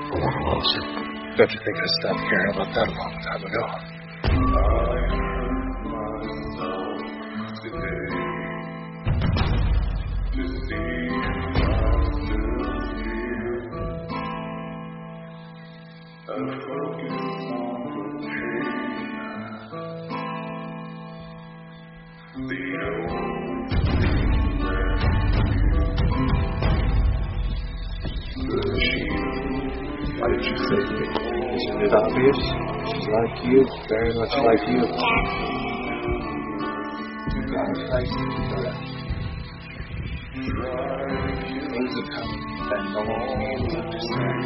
for one who loves you. Don't you think I stopped caring about that a long time ago? Why did you save me? Isn't it obvious? She's like you, very much like you. Things have come that no one can even understand.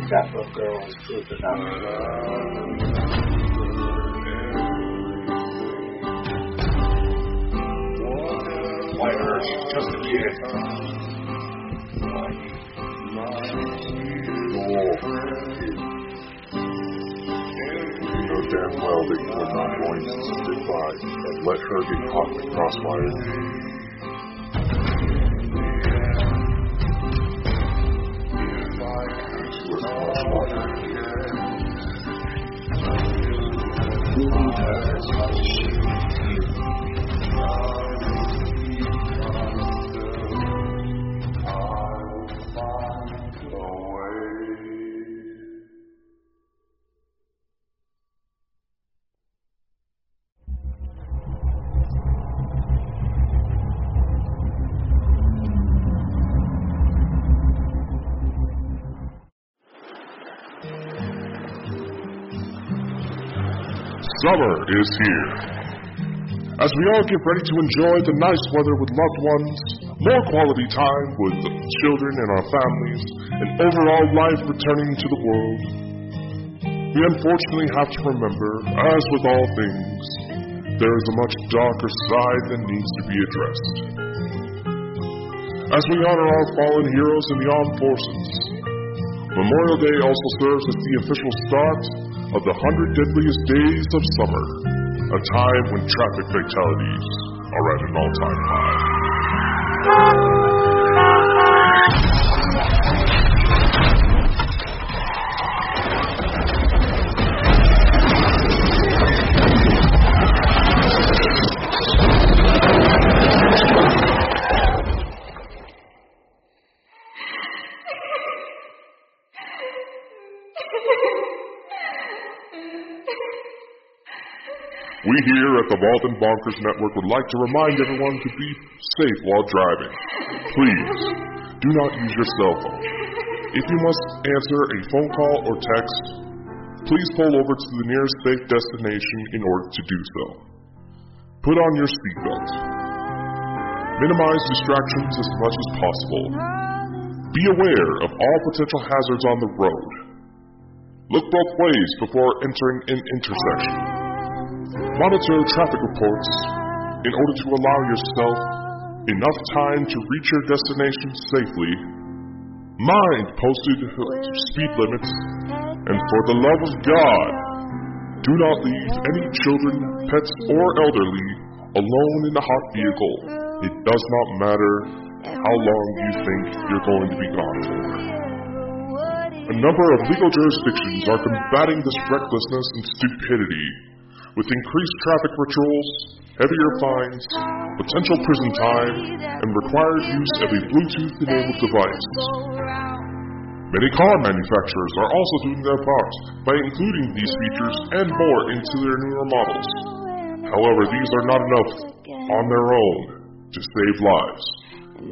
That little girl has proved it out. Why her? She's just a kid. You know damn well that you are not going to stick by and let her get caught in the crossfire. She was much longer. You need her as much as she needs you. Summer is here. As we all get ready to enjoy the nice weather with loved ones, more quality time with the children and our families, and overall life returning to the world, we unfortunately have to remember, as with all things, there is a much darker side that needs to be addressed. As we honor our fallen heroes in the armed forces, Memorial Day also serves as the official start of the 100 deadliest days of summer, a time when traffic fatalities are at an all-time high. We here at the Bonkers Network would like to remind everyone to be safe while driving. Please, do not use your cell phone. If you must answer a phone call or text, please pull over to the nearest safe destination in order to do so. Put on your seatbelt. Minimize distractions as much as possible. Be aware of all potential hazards on the road. Look both ways before entering an intersection. Monitor traffic reports in order to allow yourself enough time to reach your destination safely. Mind posted speed limits, and for the love of God, do not leave any children, pets, or elderly alone in the hot vehicle. It does not matter how long you think you're going to be gone for. A number of legal jurisdictions are combating this recklessness and stupidity with increased traffic patrols, heavier fines, potential prison time, and required use of a Bluetooth-enabled device. Many car manufacturers are also doing their part by including these features and more into their newer models. However, these are not enough on their own to save lives.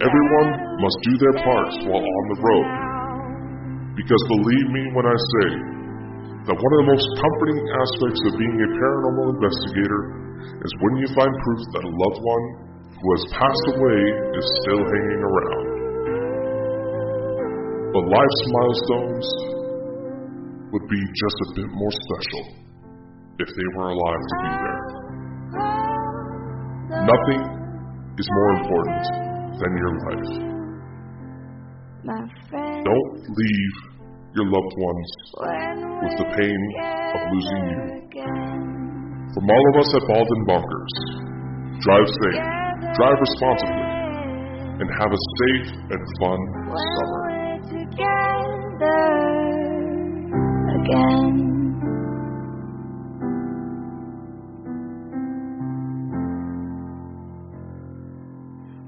Everyone must do their part while on the road. Because believe me when I say that one of the most comforting aspects of being a paranormal investigator is when you find proof that a loved one who has passed away is still hanging around. But life's milestones would be just a bit more special if they were alive to be there. Nothing is more important than your life. Don't leave your loved ones with the pain of losing you. From all of us at Bonkers, drive safe, drive responsibly, and have a safe and fun summer. again.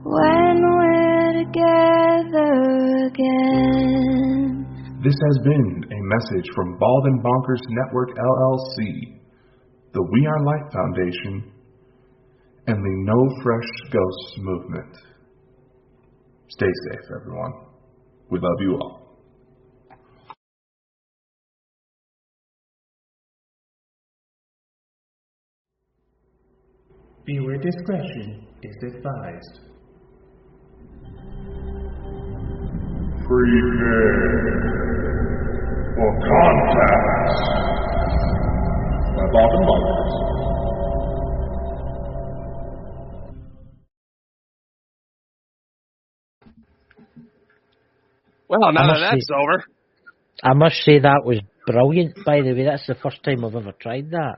When we're together again. This has been a message from Bald and Bonkers Network LLC, the We Are Light Foundation, and the No Fresh Ghosts movement. Stay safe, everyone. We love you all. Viewer discretion is advised. Prepare for contact by Bob and Bonkers. Well, now that that's over. I must say that was brilliant, by the way. That's the first time I've ever tried that.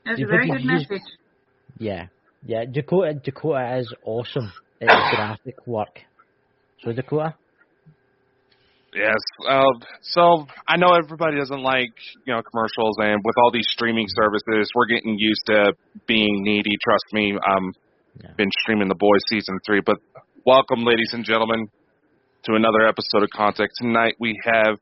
That's a very good message. Yeah. Dakota is awesome at the graphic work. So, Dakota? Yes. So I know everybody doesn't like, commercials, and with all these streaming services, we're getting used to being needy. Trust me. Been streaming The Boys season 3, but welcome, ladies and gentlemen, to another episode of Contact. Tonight we have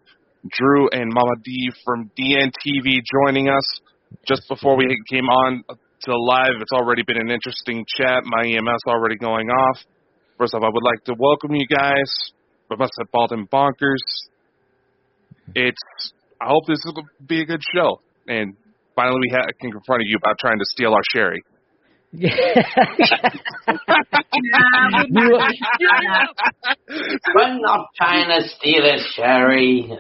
Drew and Mama D from DNTV joining us. Just before we came on to live, it's already been an interesting chat. My EMS already going off. First off, I would like to welcome you guys from us at Bald and Bonkers. I hope this will be a good show. And finally we can confront you about trying to steal our sherry. We're not trying to steal a sherry.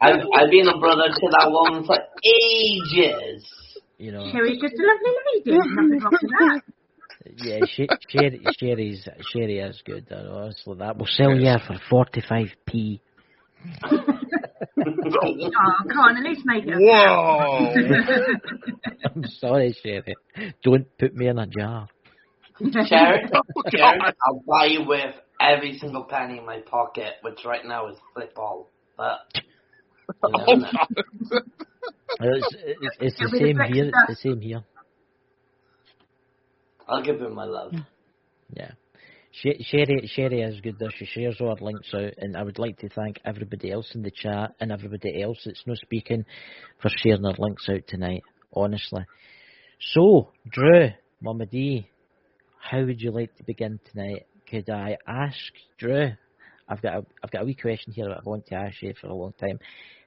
I've been a brother to that woman for ages. Sherry's just a lovely lady. Nothing wrong with that. Yeah, Sherry is good. Honestly, that will sell you for 45p. Oh, come on, at least make it. Whoa! I'm sorry, Sherry. Don't put me in a jar. Sherry, I'll buy you with every single penny in my pocket, which right now is flip all. But it's the same here. It's the same here. I'll give him my love. Yeah. Sherry is good though. She shares all her links out, and I would like to thank everybody else in the chat and everybody else that's no speaking for sharing their links out tonight, honestly. So, Drew, Mama D, how would you like to begin tonight? Could I ask Drew? I've got a wee question here that I want to ask you for a long time.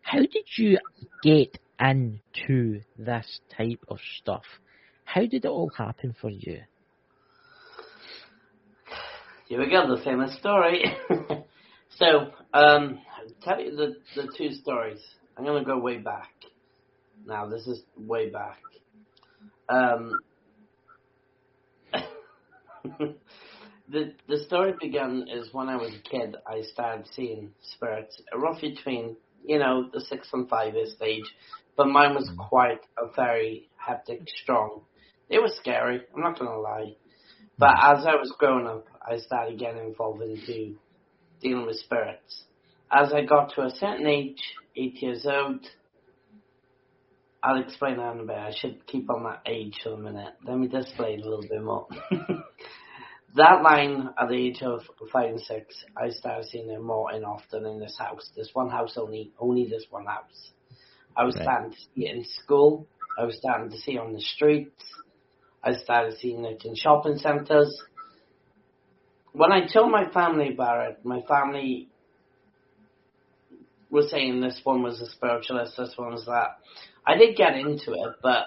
How did you get into this type of stuff? How did it all happen for you? Here we go, the famous story. So, I'll tell you the two stories. I'm going to go way back. Now, this is way back. The story began is when I was a kid, I started seeing spirits, roughly between, the 6 and 5 stage. But mine was quite a very hectic, strong. They were scary, I'm not going to lie. But as I was growing up, I started getting involved into dealing with spirits. As I got to a certain age, 8 years old, I'll explain that in a bit. I should keep on that age for a minute. Let me display it a little bit more. That line, at the age of 5 and 6, I started seeing them more and often in this house. This one house only this one house. I was starting to see it in school. I was starting to see it on the streets. I started seeing it in shopping centres. When I told my family about it, my family was saying this one was a spiritualist, this one was that. I did get into it, but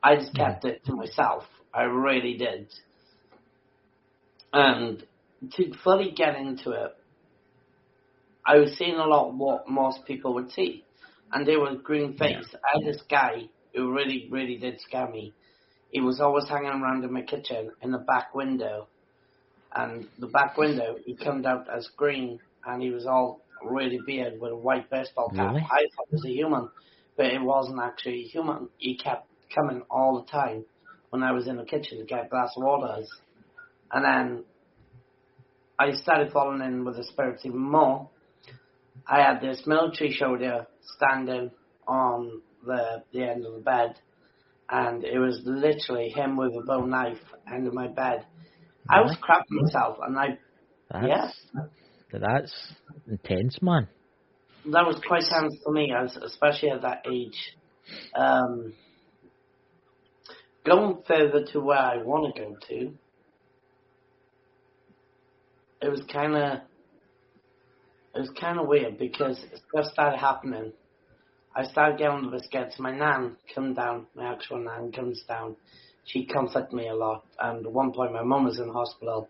I just kept it to myself. I really did. And to fully get into it, I was seeing a lot of what most people would see. And they were green face. I had this guy who really, really did scare me. He was always hanging around in my kitchen in the back window. And the back window, he came out as green, and he was all really weird with a white baseball cap. Really? I thought it was a human, but it wasn't actually a human. He kept coming all the time when I was in the kitchen to get a glass of water. And then I started falling in with the spirits even more. I had this military soldier standing on the end of the bed, and it was literally him with a bone knife under my bed. I was crapping myself, and That's intense, man. that was quite tense for me, especially at that age. Going further to where I want to go to, it was kind of weird because stuff started happening. I started getting the biscuits. My nan come down. My actual nan comes down. She comforted me a lot. And at one point, my mum was in hospital,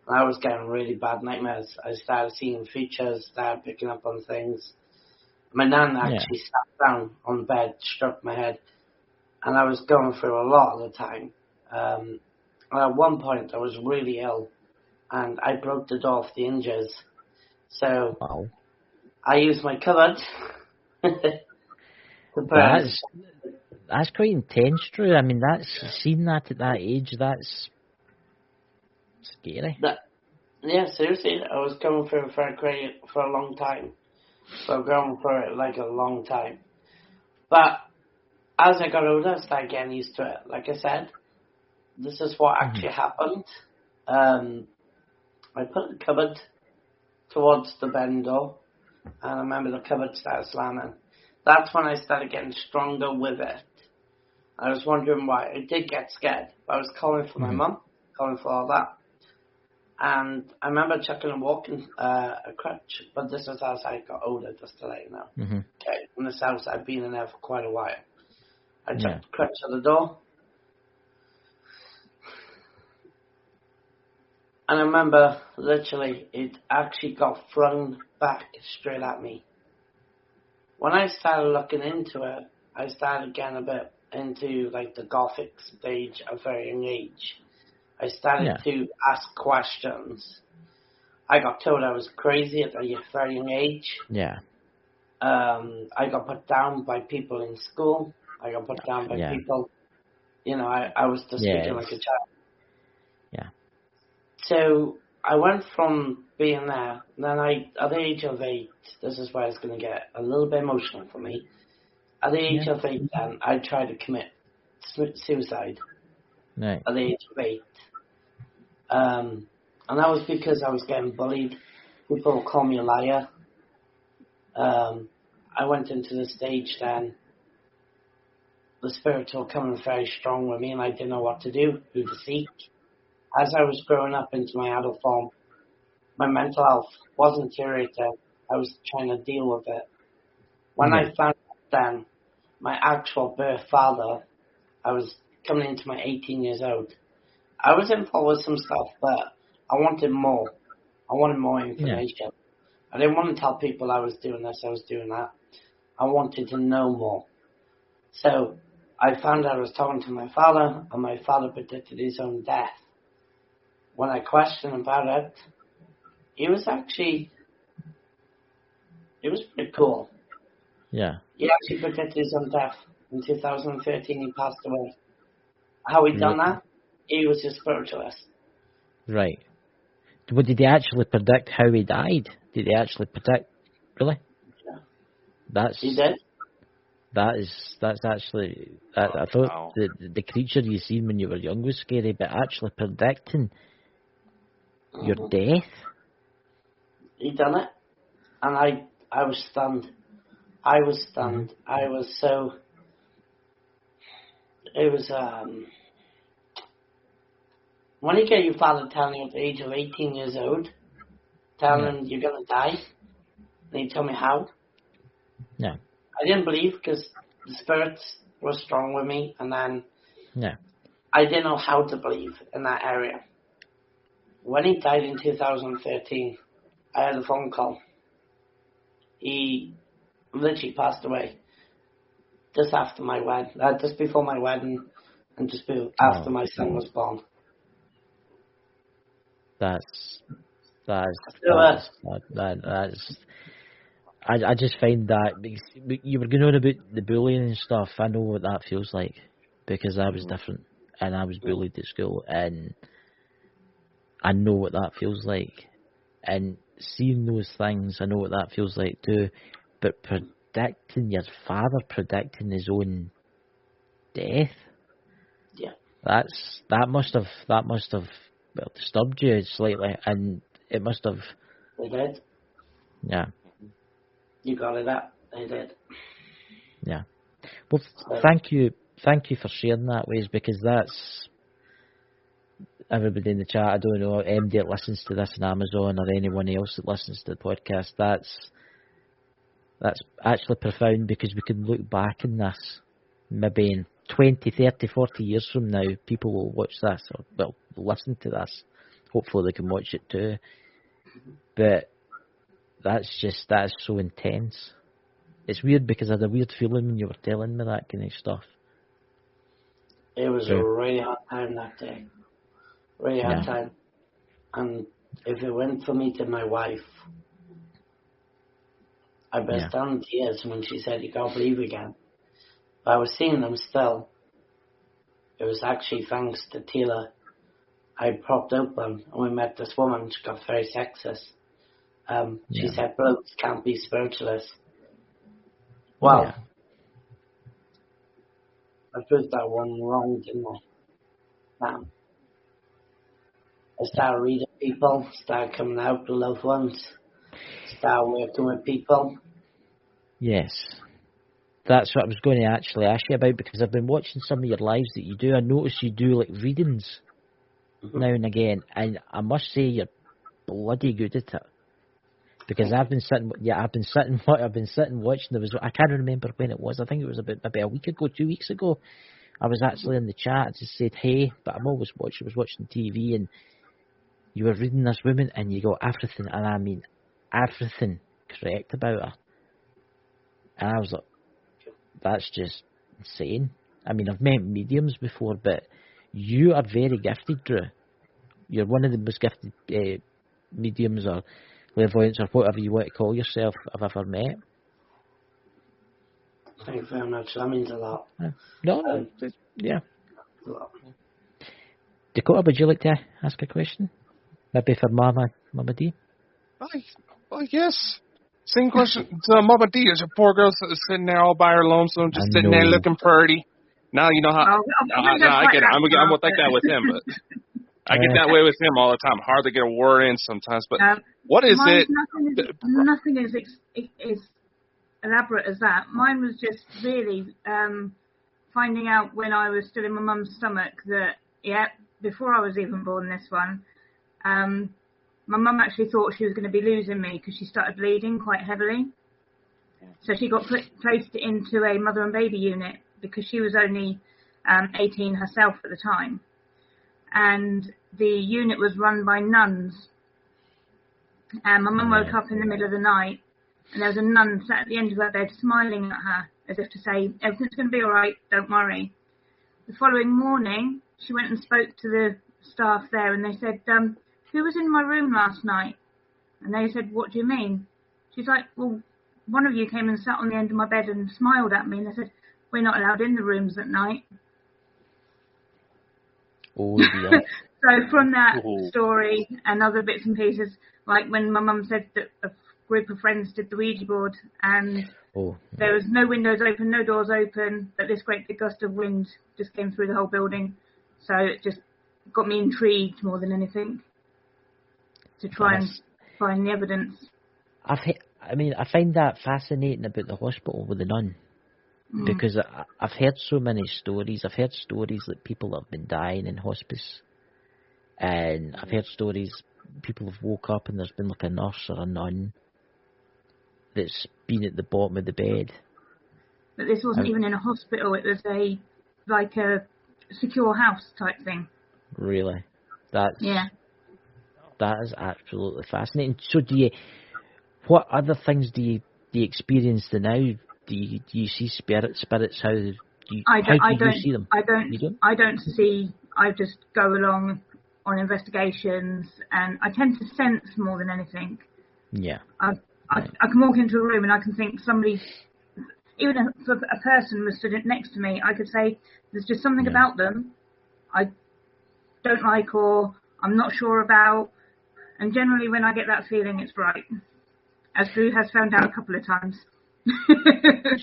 and I was getting really bad nightmares. I started seeing features, started picking up on things. My nan actually sat down on the bed, stroked my head, and I was going through a lot at the time. And at one point, I was really ill, and I broke the door off the hinges. So I used my cupboard. That's quite intense, Drew. I mean, seeing that at that age, that's scary. Yeah, seriously, I was going through it for a long time. So going for it like a long time. But as I got older, I started getting used to it. Like I said, this is what actually happened. I put the cupboard towards the bed door, and I remember the cupboard started slamming. That's when I started getting stronger with it. I was wondering why. I did get scared. I was calling for my mum, calling for all that. And I remember chucking and walking a crutch, but this was as I got older, just to let you know. Okay, in this house, I've been in there for quite a while. I chucked the crutch at the door. And I remember, literally, it actually got thrown back straight at me. When I started looking into it, I started getting a bit into like the gothic stage at a very young age. I started to ask questions. I got told I was crazy at a very young age. Yeah. I got put down by people in school. I got put down by people. You know, I was just speaking like a child. Yeah. So I went from being there, then at the age of 8, this is where it's going to get a little bit emotional for me. At the age of 8, then, I tried to commit suicide. Right. At the age of 8. And that was because I was getting bullied. People would call me a liar. I went into the stage then. The spirits were coming very strong with me, and I didn't know what to do, who to seek. As I was growing up into my adult form, my mental health wasn't deteriorated. I was trying to deal with it. When I found out then, my actual birth father, I was coming into my 18 years old. I was involved with some stuff, but I wanted more. I wanted more information. I didn't want to tell people I was doing this, I was doing that. I wanted to know more. So I found out I was talking to my father, and my father predicted his own death. When I questioned about it, it was pretty cool. Yeah. He actually predicted his own death. In 2013, he passed away. How he done that? He was a spiritualist. Right. But did he actually predict how he died? Did he actually predict? Really? Yeah. He did. That's actually. I thought the creature you seen when you were young was scary, but actually predicting your death. He done it, and I was stunned. I was stunned. I was so. It was when you get your father telling you at the age of 18 years old, telling him you're gonna die, and he told me how. Yeah. I didn't believe because the spirits were strong with me, and then Yeah. I didn't know how to believe in that area. When he died in 2013, I had a phone call. He literally passed away just after my wedding, just before my wedding, and just after my son was born. That's. I just find that because you were going on about the bullying and stuff. I know what that feels like because I was different and I was bullied at school, and I know what that feels like. And seeing those things, I know what that feels like too. But predicting your father predicting his own death, that must have well, disturbed you slightly, and it must have. It did. Yeah. You got it up. It did. Yeah. Well, thank you for sharing that, Ways, because that's everybody in the chat. I don't know MD that listens to this on Amazon or anyone else that listens to the podcast. That's actually profound, because we can look back in this maybe in 20, 30, 40 years from now. People will watch this, or well, listen to this. Hopefully they can watch it too. But that is so intense. It's weird, because I had a weird feeling when you were telling me that kind of stuff. It was a really hard time that day. Really hard time. And if it weren't for meeting my wife, I burst down in tears when she said, "You can't believe again." But I was seeing them still. It was actually thanks to Tila. I propped open and we met this woman. She got very sexist. She said blokes can't be spiritualists. Well, I proved that one wrong, didn't I? I started reading people, started coming out with loved ones, started working with people. Yes. That's what I was going to actually ask you about, because I've been watching some of your lives that you do. I notice you do like readings now and again, and I must say you're bloody good at it. Because I've been sitting watching. I can't remember when it was. I think it was about maybe a week ago, 2 weeks ago. I was actually in the chat. I just said hey, but I'm always watching. I was watching TV, and you were reading this woman, and you got everything, and I mean everything correct about her. And I was like, that's just insane. I mean, I've met mediums before, but you are very gifted, Drew. You're one of the most gifted mediums or clairvoyants or whatever you want to call yourself I've ever met. Thank you very much. That means a lot. Yeah. Dakota, would you like to ask a question? Maybe for Mama D? Well, yes. Same question to Mama D. Is your poor girl sitting there all by her lonesome, just sitting there looking pretty? Now you know how. I get it. I'm like that with him, but I get that way with him all the time. Hard to get a word in sometimes. But what is it? Nothing is elaborate as that. Mine was just really finding out when I was still in my mum's stomach that, before I was even born, this one, my mum actually thought she was going to be losing me because she started bleeding quite heavily. So she got placed into a mother and baby unit because she was only 18 herself at the time. And the unit was run by nuns. And my mum woke up in the middle of the night, and there was a nun sat at the end of her bed smiling at her as if to say, everything's going to be all right, don't worry. The following morning, she went and spoke to the staff there, and they said, who was in my room last night? And they said, what do you mean? She's like, well, one of you came and sat on the end of my bed and smiled at me. And they said, we're not allowed in the rooms at night. Oh, dear. So from that story and other bits and pieces, like when my mum said that a group of friends did the Ouija board and there was no windows open, no doors open, but this great big gust of wind just came through the whole building. So it just got me intrigued more than anything to try and find the evidence. I find that fascinating about the hospital with the nun. Because I've heard so many stories. I've heard stories that people have been dying in hospice. And I've heard stories people have woke up and there's been like a nurse or a nun that's been at the bottom of the bed. But this wasn't even in a hospital. It was a secure house type thing. Really? That is absolutely fascinating. So what other things do you experience now? Do you see spirits? How do you see them? I don't see. I just go along on investigations, and I tend to sense more than anything. Yeah. I can walk into a room and I can think somebody, even if a person was stood next to me, I could say there's just something about them I don't like or I'm not sure about, And generally when I get that feeling, it's right. As Drew has found out a couple of times.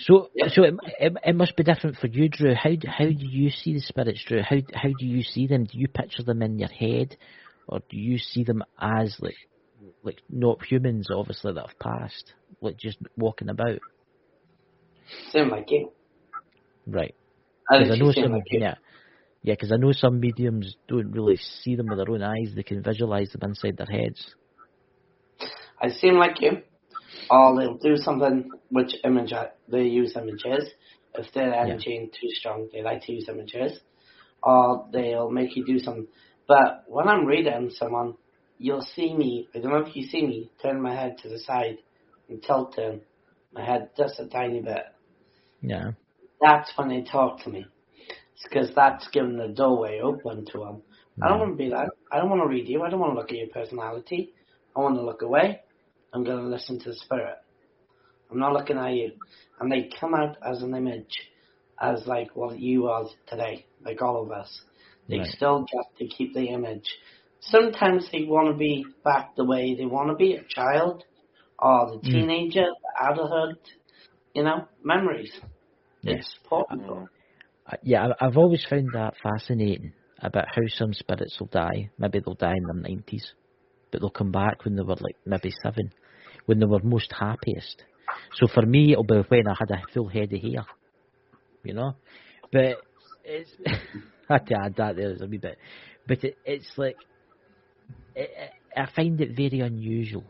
So it must be different for you, Drew. How do you see the spirits, Drew? How do you see them? Do you picture them in your head, or do you see them as like not humans, obviously, that have passed, like just walking about? Same like you. Right. I Because I know some, like you. yeah, because I know some mediums don't really see them with their own eyes. They can visualize them inside their heads. I seem like you. Or they'll do something which they use images. If their energy ain't too strong, they like to use images. Or they'll make you do something. But when I'm reading someone, you'll see me, I don't know if you see me, turn my head to the side and tilting my head just a tiny bit. Yeah. That's when they talk to me. It's because that's giving the doorway open to them. I don't want to be that. I don't want to read you. I don't want to look at your personality. I want to look away. I'm going to listen to the spirit. I'm not looking at you. And they come out as an image, as like what you are today, like all of us. They still got to keep the image. Sometimes they want to be back the way they want to be, a child, or the teenager, the adulthood, memories. It's important. Yeah, I've always found that fascinating about how some spirits will die. Maybe they'll die in their 90s, but they'll come back when they were like maybe 7, when they were most happiest. So for me, it'll be when I had a full head of hair, But it's I had to add that there a wee bit. But it's like I find it very unusual.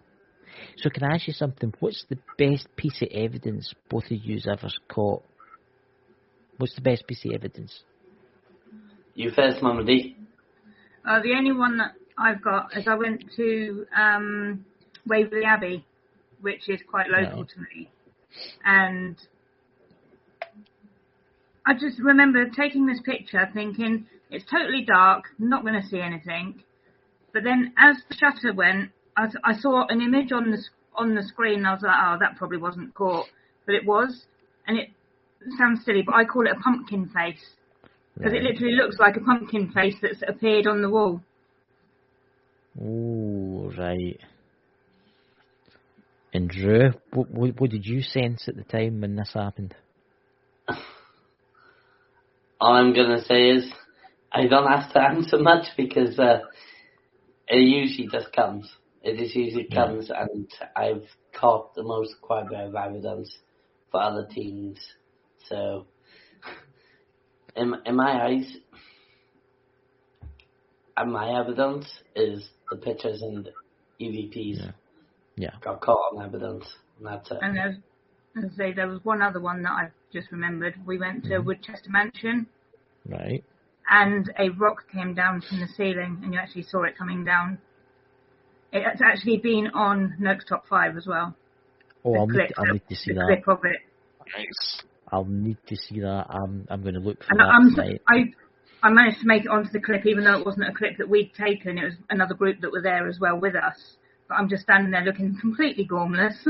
So can I ask you something? What's the best piece of evidence both of you ever caught? What's the best piece of evidence? You first, Mama D. The only one that I've got is I went to Waverley Abbey, which is quite local to me. And I just remember taking this picture thinking, it's totally dark, I'm not going to see anything. But then as the shutter went, I saw an image on the screen, and I was like, oh, that probably wasn't caught. But it was, and it sounds silly, but I call it a pumpkin face. Because it literally looks like a pumpkin face that's appeared on the wall. Oh, right. And Drew, what did you sense at the time when this happened? All I'm going to say is I don't have to answer much because it usually just comes. It just usually comes, and I've caught quite a bit of evidence for other teams. So, in my eyes, and my evidence is the pictures and EVPs. Yeah. Got caught on evidence, and that's it. And there was one other one that I just remembered. We went to Woodchester Mansion. Right. And a rock came down from the ceiling, and you actually saw it coming down. It's actually been on Noak's Top 5 as well. Oh, I'll need to see that. Clip of it. Nice. I'll need to see that. I'm going to look for and that tonight. I managed to make it onto the clip, even though it wasn't a clip that we'd taken. It was another group that were there as well with us. But I'm just standing there looking completely gormless.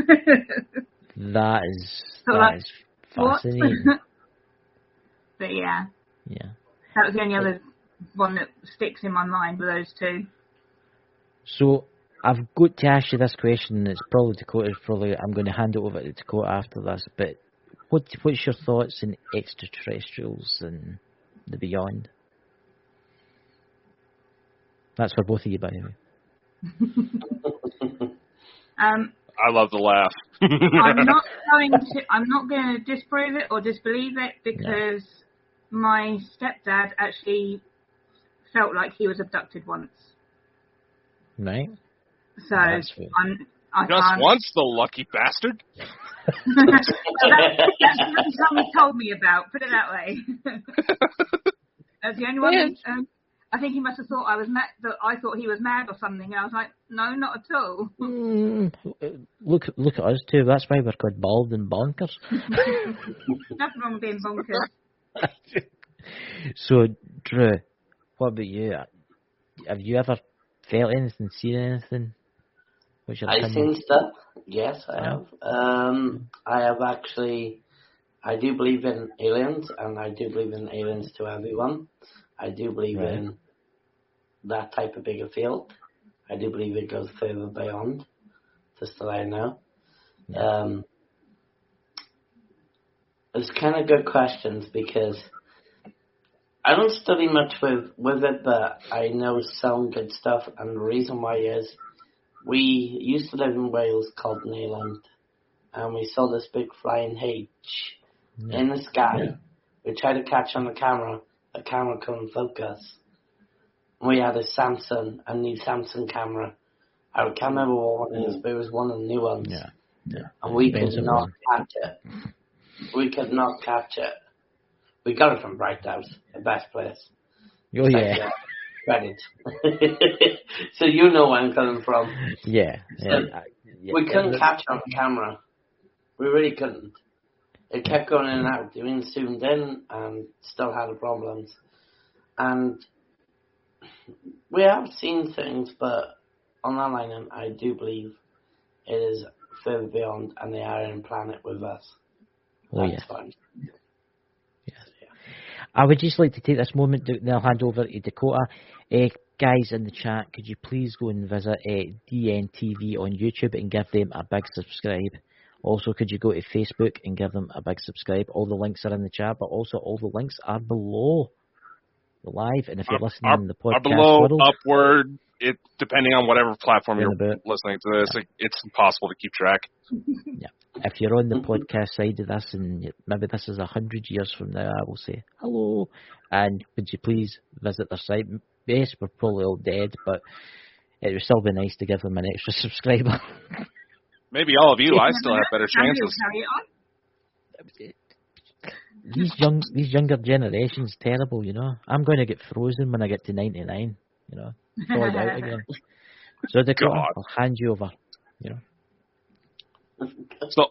That is fascinating. But yeah. Yeah. That was the only other one that sticks in my mind with those two. So I've got to ask you this question. It's probably Dakota's. I'm going to hand it over to Dakota after this. But what's your thoughts on extraterrestrials and the beyond? That's for both of you, by the way. I love the laugh. I'm not going to disprove it or disbelieve it because my stepdad actually felt like he was abducted once. Right. So I just once, the lucky bastard. That's the time he told me about. Put it that way. That's the only one. I think he must have thought I was mad. That I thought he was mad or something. And I was like, no, not at all. Look at us two. That's why we're called bald and bonkers. Nothing wrong with being bonkers. So, Drew, what about you? Have you ever felt anything, seen anything? What's your opinion? I've seen stuff. Yes, I have. I have actually. I do believe in aliens, and I do believe in aliens to everyone. I do believe in that type of bigger field. I do believe it goes further beyond, just to let you know. It's kind of good questions because I don't study much with it, but I know some good stuff, and the reason why is we used to live in Wales called Neyland, and we saw this big flying H in the sky. Yeah. We tried to catch on the camera couldn't focus. We had a new Samsung camera. I can't remember what one it is, but it was one of the new ones. And we could not catch it. We could not catch it. We got it from Bright House, the best place. Oh, yeah. Credit. So you know where I'm coming from. Yeah. We couldn't catch it on camera. We really couldn't. It kept going in and out. It was zoomed in and still had problems. And we have seen things, but on that line, I do believe it is further beyond, and they are in planet with us. That's fine. Yes. I would just like to take this moment, and I'll hand over to Dakota. Guys in the chat, could you please go and visit DNTV on YouTube and give them a big subscribe? Also, could you go to Facebook and give them a big subscribe? All the links are in the chat, but also all the links are below the live. And if you're listening in the podcast below, world, upward, depending on whatever platform you're listening to this, it's impossible to keep track. Yeah. If you're on the podcast side of this, and maybe this is 100 years from now, I will say hello. And would you please visit their site? Yes, we're probably all dead, but it would still be nice to give them an extra subscriber. Maybe all of you, I still have better chances. These younger generations, terrible, you know. I'm going to get frozen when I get to 99, you know. Thawed out again. So Dakota, I'll hand you over, you know. So,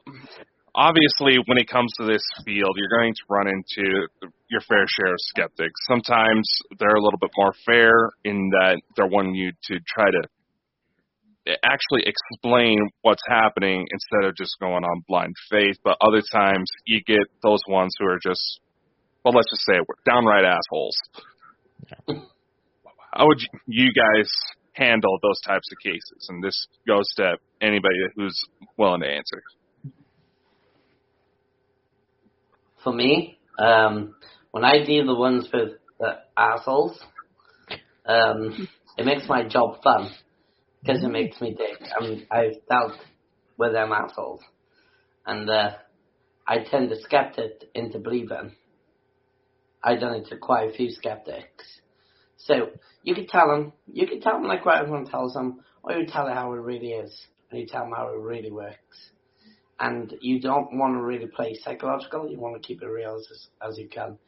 obviously, when it comes to this field, you're going to run into your fair share of skeptics. Sometimes they're a little bit more fair in that they're wanting you to try to actually explain what's happening instead of just going on blind faith. But other times, you get those ones who are just, well, let's just say it, downright assholes. Yeah. How would you guys handle those types of cases? And this goes to anybody who's willing to answer. For me, when I deal the ones with the assholes, it makes my job fun because it makes me think. I've dealt with them assholes, and I tend to skeptic into believing. I've done it to quite a few skeptics. So you can tell them like what everyone tells them, or you tell them how it really is, and you tell them how it really works. And you don't want to really play psychological. You want to keep it real as you can.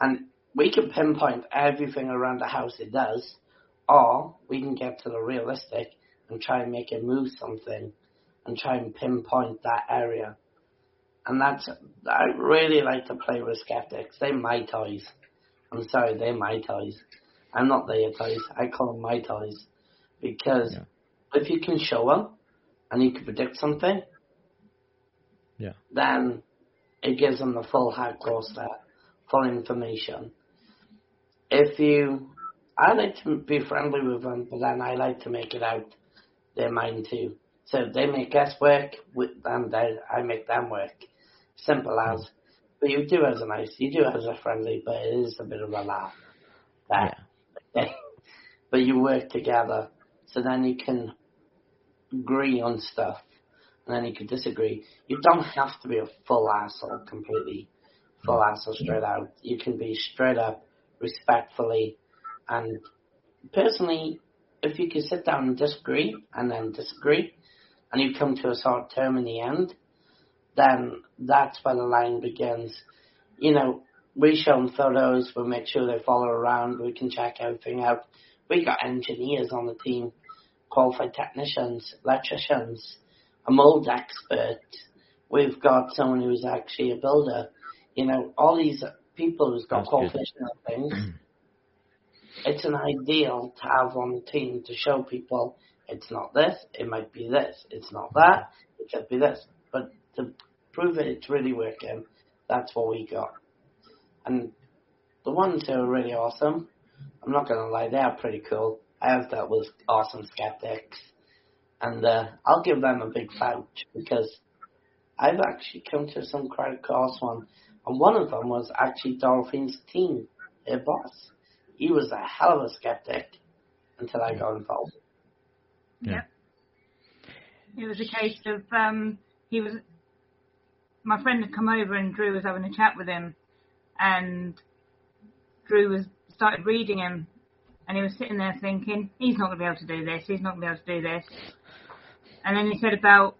And we can pinpoint everything around the house it does, or we can get to the realistic and try and make it move something and try and pinpoint that area. And I really like to play with skeptics. They're my toys. I'm sorry, they're my toys. I'm not their toys. I call them my toys. Because if you can show them and you can predict something, then it gives them the full hardcore set, full information. I like to be friendly with them, but then I like to make it out their mind too. So they make us work, and I make them work. Simple as. But you do as a friendly, but it is a bit of a laugh. But you work together, so then you can agree on stuff. And then you could disagree. You don't have to be a full asshole completely. Full asshole straight out. You can be straight up, respectfully. And personally, if you can sit down and disagree, and you come to a sort of term in the end, then that's where the line begins. You know, we show them photos, we make sure they follow around, we can check everything out. We got engineers on the team, qualified technicians, electricians, a mold expert. We've got someone who's actually a builder. You know, all these people who's got qualifications and things. It's an ideal to have on the team to show people it's not this, it might be this. It's not that, it could be this. But to prove it's really working, that's what we got. And the ones who are really awesome, I'm not going to lie, they are pretty cool. I have dealt with awesome skeptics, and I'll give them a big vouch because I've actually come to some quite close one, and one of them was actually Dorothy's team, her boss. He was a hell of a skeptic until I got involved. Yep. It was a case of my friend had come over and Drew was having a chat with him, and Drew started reading him, and he was sitting there thinking, he's not going to be able to do this, he's not going to be able to do this. And then he said about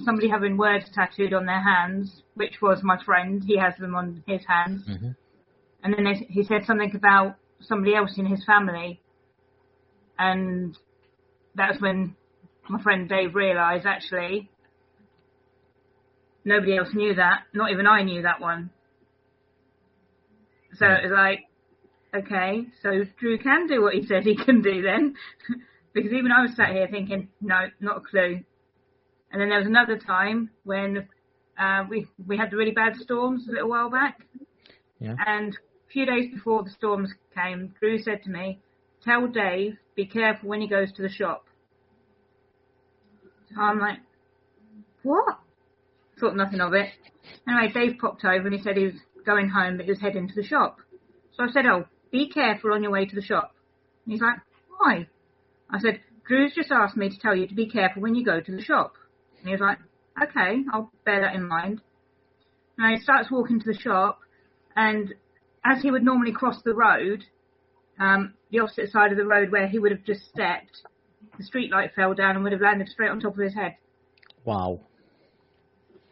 somebody having words tattooed on their hands, which was my friend, he has them on his hands. Mm-hmm. And then he said something about somebody else in his family, and that's when my friend Dave realised, actually, nobody else knew that. Not even I knew that one. So it was like, okay, so Drew can do what he says he can do then. Because even I was sat here thinking, no, not a clue. And then there was another time when we had the really bad storms a little while back. Yeah. And a few days before the storms came, Drew said to me, tell Dave, be careful when he goes to the shop. So I'm like, what? Thought nothing of it. Anyway, Dave popped over and he said he was going home, but he was heading to the shop. So I said, oh, be careful on your way to the shop. And he's like, why? I said, Drew's just asked me to tell you to be careful when you go to the shop. And he was like, okay, I'll bear that in mind. And he starts walking to the shop, and as he would normally cross the road, the opposite side of the road where he would have just stepped, the street light fell down and would have landed straight on top of his head. Wow.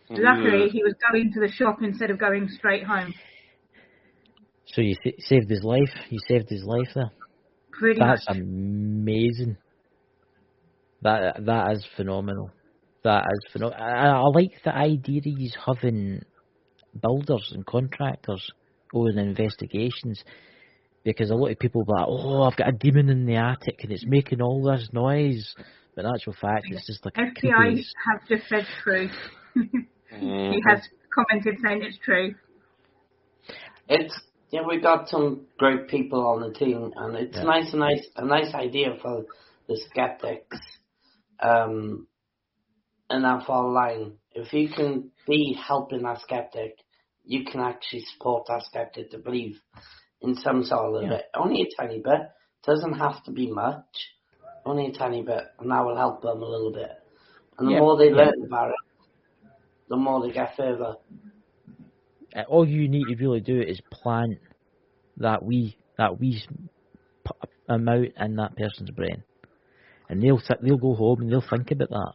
Luckily, he was going to the shop instead of going straight home. So you saved his life? You saved his life there? Pretty much. That's amazing. That is phenomenal. That is phenomenal. I like the idea of you having builders and contractors going investigations, because a lot of people are like, oh, I've got a demon in the attic and it's making all this noise. But in actual fact, it's just like FBI have just said true. He has commented saying it's true. We got some great people on the team, and it's a nice idea for the skeptics. And that fall line, if you can be helping that skeptic, you can actually support that skeptic to believe in some sort of bit. Only a tiny bit. Doesn't have to be much. Only a tiny bit, and that will help them a little bit. And the more they learn about it, the more they get further. All you need to really do is plant that wee amount in that person's brain, and they'll go home and they'll think about that,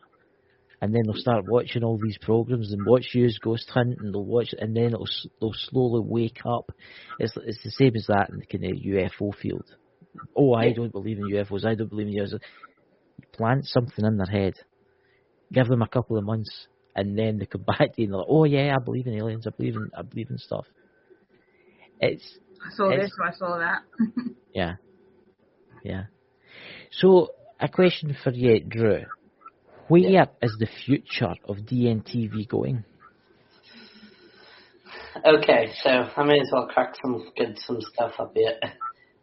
and then they'll start watching all these programs and watch you as ghost hunt, and they'll watch it, and then they'll slowly wake up. It's the same as that in the kind of UFO field. Oh, I don't believe in UFOs. I don't believe in UFOs. You plant something in their head, give them a couple of months, and then they come back to you and they're like, oh yeah, I believe in aliens. I believe in stuff. I saw this, or I saw that. Yeah. So, a question for you, Drew. Where is the future of DNTV going? Okay, so I may as well crack some stuff up here.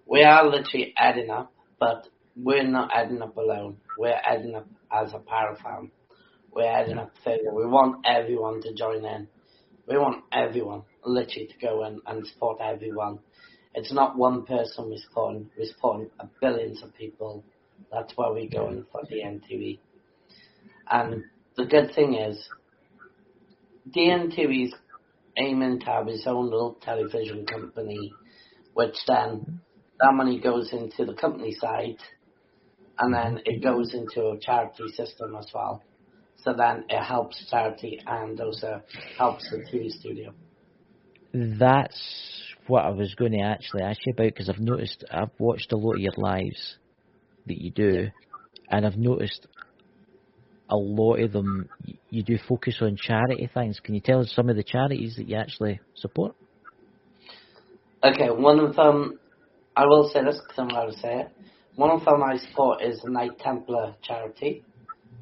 We are literally adding up, but we're not adding up alone. We're adding up as a parafam. We're adding up further. We want everyone to join in. We want everyone literally to go in and support everyone. It's not one person we're supporting billions of people. That's why we're going for DNTV. And the good thing is, DNTV's aiming to have its own little television company, which then that money goes into the company side, and then it goes into a charity system as well. So then it helps charity and also helps the TV studio. That's what I was going to actually ask you about, because I've watched a lot of your lives that you do, and I've noticed a lot of them, you do focus on charity things. Can you tell us some of the charities that you actually support? Okay, one of them, I will say this because I'm allowed to say it. One of them I support is the Knight Templar charity.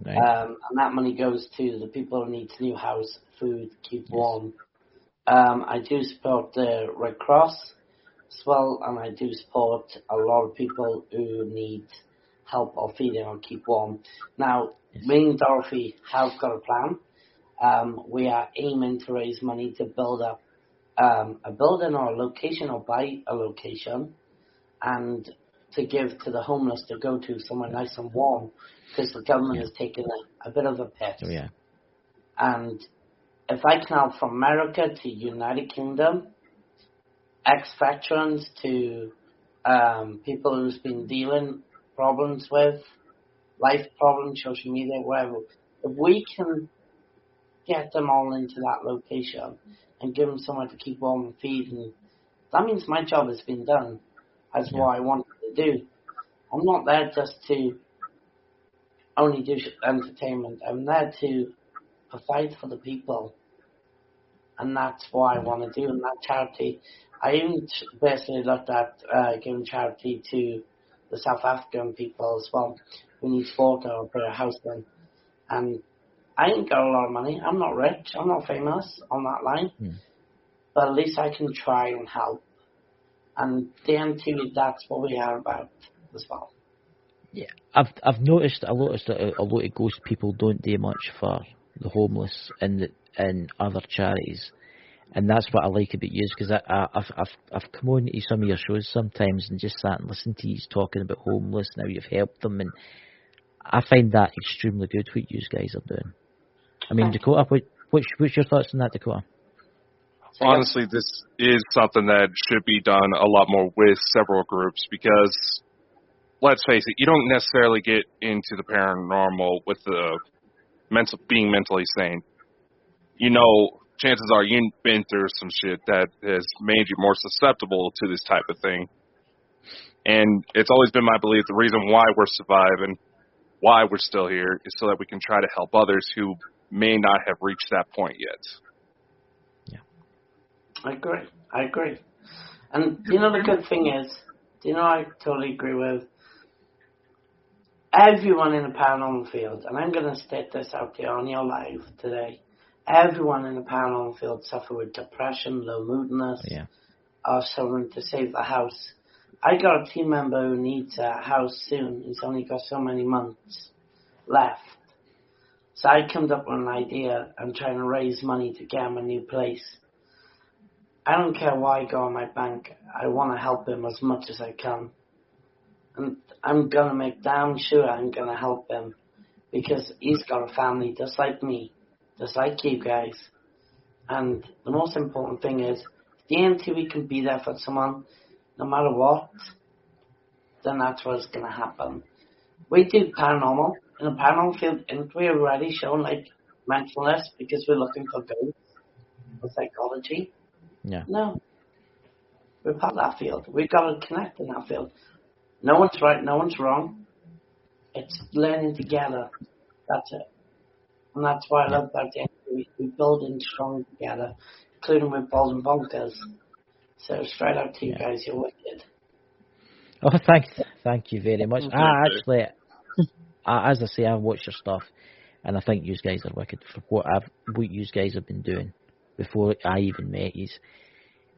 Right. And that money goes to the people who need a new house, food, keep warm. I do support the Red Cross as well, and I do support a lot of people who need help or feeding or keep warm. Now, me and Dorothy have got a plan. We are aiming to raise money to build up a building or a location or buy a location and to give to the homeless to go to somewhere nice and warm because the government has taken a bit of a piss. Oh, yeah. And if I can help from America to United Kingdom, ex-veterans to people who's been dealing problems with, life problems, social media, whatever, if we can get them all into that location and give them somewhere to keep warm and feed, and that means my job has been done. That's what I wanted to do. I'm not there just to only do entertainment. I'm there to provide for the people. And that's what I want to do in that charity. I even basically looked at giving charity to the South African people as well who need water or put a house in. And I ain't got a lot of money. I'm not rich. I'm not famous on that line. But at least I can try and help. And DMT, that's what we are about as well. Yeah, I've noticed a lot of ghost people don't do much for the homeless and other charities, and that's what I like about you, because I've come on to some of your shows sometimes and just sat and listened to you talking about homeless and how you've helped them, and I find that extremely good what you guys are doing. I mean, Dakota, what's your thoughts on that, Dakota? Honestly, this is something that should be done a lot more with several groups because, let's face it, you don't necessarily get into the paranormal with the being mentally sane. You know, chances are you've been through some shit that has made you more susceptible to this type of thing. And it's always been my belief the reason why we're surviving, why we're still here, is so that we can try to help others who may not have reached that point yet. I agree. And you know the good thing is, I totally agree with everyone in the paranormal field, and I'm going to state this out there on your live today. Everyone in the paranormal field suffer with depression, low moodiness, or someone to save the house. I got a team member who needs a house soon. He's only got so many months left. So I come up with an idea. I'm trying to raise money to get him a new place. I don't care what I go in my bank. I want to help him as much as I can. And I'm going to make damn sure I'm going to help him. Because he's got a family just like me. Just like you guys. And the most important thing is, if we can be there for someone, no matter what, then that's what's going to happen. We do paranormal. In the paranormal field, aren't we already shown like mindfulness because we're looking for ghosts or psychology? Yeah. No. We're part of that field. We've got to connect in that field. No one's right, no one's wrong. It's learning together. That's it. And that's why I love about the we build in strong together, including with balls and bonkers. So straight out to you guys, you're wicked. Oh, thank you very much. Actually, as I say, I've watched your stuff, and I think you guys are wicked for what you guys have been doing before I even met you.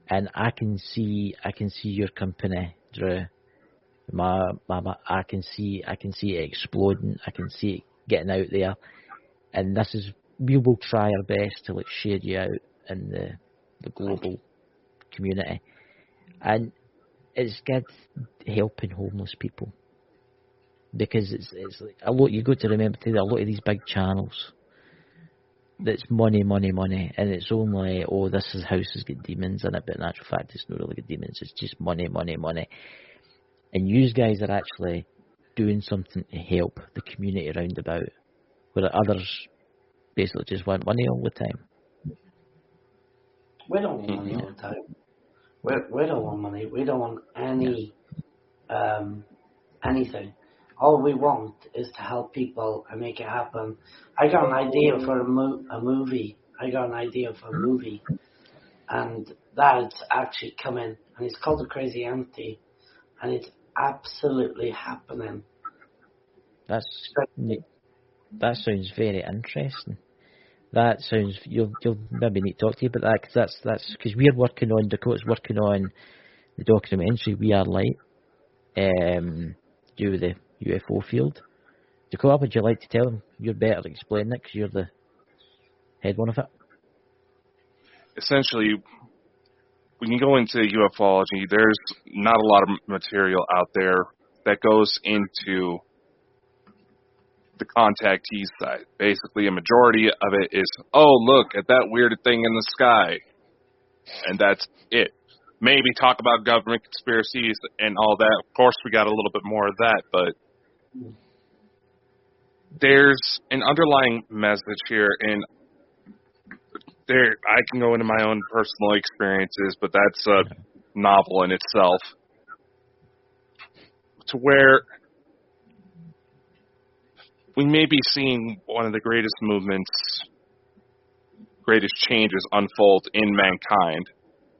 And I can see your company, Drew. I can see it exploding. I can see it getting out there, and we will try our best to share you out in the global community. And it's good helping homeless people, because it's a lot. You got to remember too, a lot of these big channels, that's money, and it's only, this house has got demons in it, but in actual fact it's not really got demons, it's just money. And you guys are actually doing something to help the community around about, where others basically just want money all the time. We don't want money all the time. We don't want money. We don't want anything. All we want is to help people and make it happen. I got an idea for a movie. And that's actually coming. And it's called The Crazy Auntie. And it's absolutely happening. That sounds very interesting. That sounds, you'll maybe need to talk to you about that, because that's because we're working on, Dakota's working on the documentary We Are Light, due with the UFO field. Dakota, would you like to tell them? You're better at explaining it because you're the head one of it. Essentially, when you go into ufology, there's not a lot of material out there that goes into the contactee side. Basically, a majority of it is, oh, look at that weird thing in the sky. And that's it. Maybe talk about government conspiracies and all that. Of course, we got a little bit more of that, but there's an underlying message here, and there I can go into my own personal experiences, but that's a novel in itself. To where we may be seeing one of the greatest movements, greatest changes unfold in mankind.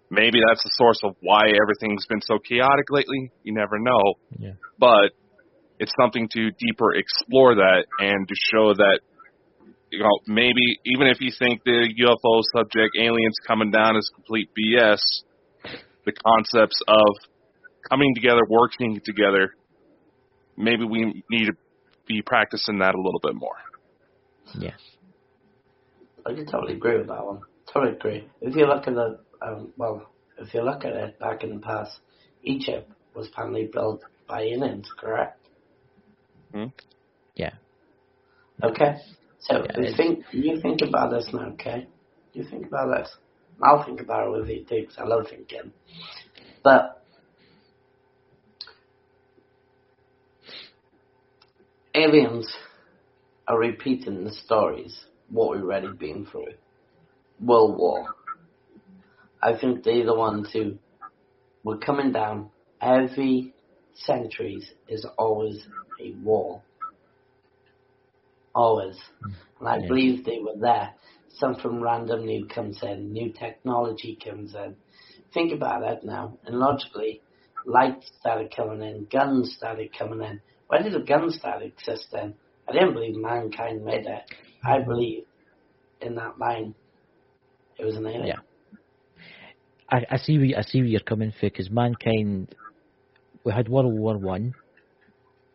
Maybe that's the source of why everything's been so chaotic lately. You never know. Yeah. But it's something to deeper explore that and to show that, maybe even if you think the UFO subject, aliens coming down, is complete BS, the concepts of coming together, working together, maybe we need to be practicing that a little bit more. Yes. I can totally agree with that one. Totally agree. If you look at the, if you look at it back in the past, Egypt was apparently built by aliens, correct? Yeah. Okay. So you think about this now, okay? You think about this. I'll think about it with you too, because I love thinking. But aliens are repeating the stories, what we've already been through. World War. I think they're the ones who were coming down. Every centuries is always a war. Always. And I believe they were there. Something random new comes in. New technology comes in. Think about it now. And logically, lights started coming in. Guns started coming in. Where did the guns start existing? I didn't believe mankind made it. I believe in that line. It was an alien. Yeah. I see where you're coming from, because mankind, we had World War One,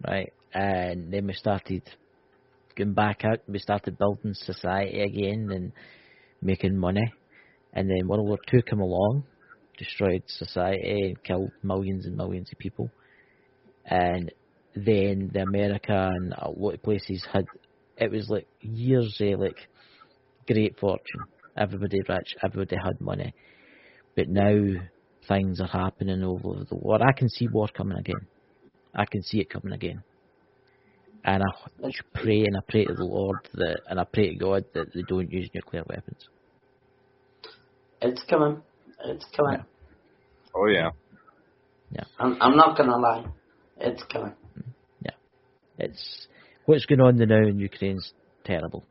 right, and then we started going back out. We started building society again and making money, and then World War Two came along, destroyed society and killed millions and millions of people, and then the America and a lot of places had, it was like years of like great fortune. Everybody rich, everybody had money. But now things are happening all over the world. I can see war coming again. I can see it coming again. And I pray and I pray to the Lord and I pray to God that they don't use nuclear weapons. It's coming. It's coming. Yeah. Oh yeah. Yeah. I'm not gonna lie. It's coming. Yeah. It's what's going on now in Ukraine's terrible,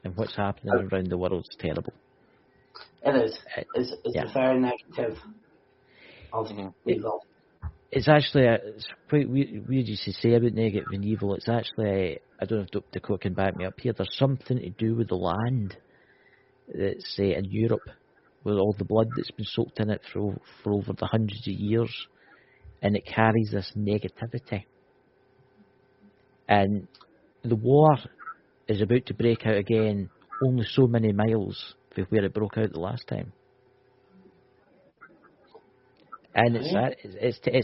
and what's happening around the world's terrible. It is. It's very negative. Evil. It's actually it's quite weird you say about negative and evil. It's actually, I don't know if Dakota can back me up here, there's something to do with the land that's in Europe, with all the blood that's been soaked in it for over the hundreds of years, and it carries this negativity. And the war is about to break out again, only so many miles from where it broke out the last time. And it's